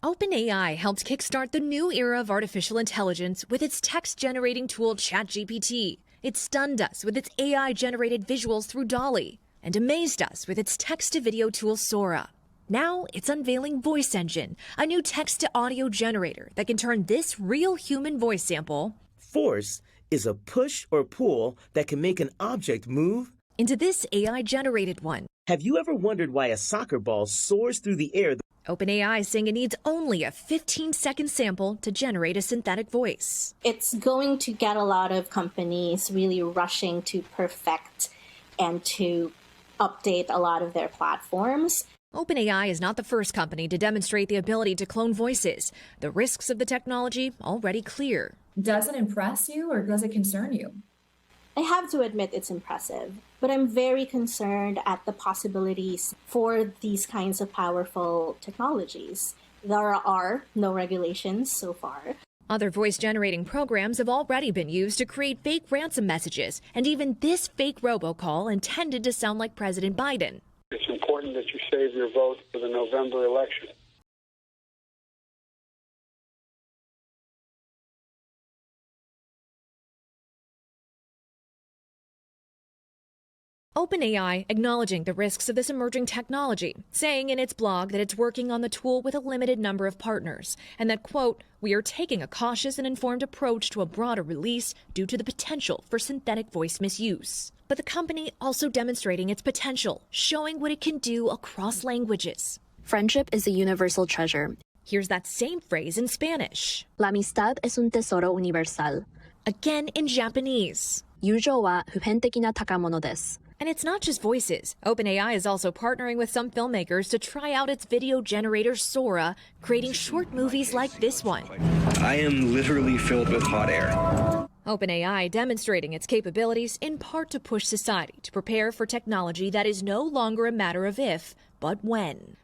OpenAI helped kickstart the new era of artificial intelligence with its text-generating tool ChatGPT. It stunned us with its AI-generated visuals through DALL-E and amazed us with its text-to-video tool Sora. Now it's unveiling Voice Engine, a new text-to-audio generator that can turn this real human voice sample Force is a push or pull that can make an object move into this AI-generated one. Have you ever wondered why a soccer ball soars through the air? OpenAI saying it needs only a 15-second sample to generate a synthetic voice. It's going to get a lot of companies really rushing to perfect and to update a lot of their platforms. OpenAI is not the first company to demonstrate the ability to clone voices. The risks of the technology already clear. Does it impress you or does it concern you? I have to admit it's impressive, but I'm very concerned at the possibilities for these kinds of powerful technologies. There are no regulations so far. Other voice-generating programs have already been used to create fake ransom messages, and even this fake robocall intended to sound like President Biden. It's important that you save your vote for the November election. OpenAI acknowledging the risks of this emerging technology, saying in its blog that it's working on the tool with a limited number of partners, and that, quote, "We are taking a cautious and informed approach to a broader release due to the potential for synthetic voice misuse." But the company also demonstrating its potential, showing what it can do across languages. Friendship is a universal treasure. Here's that same phrase in Spanish. La amistad es un tesoro universal. Again in Japanese. 友情は普遍的な宝物です. And it's not just voices. OpenAI is also partnering with some filmmakers to try out its video generator Sora, creating short movies like this one. I am literally filled with hot air. OpenAI demonstrating its capabilities in part to push society to prepare for technology that is no longer a matter of if, but when.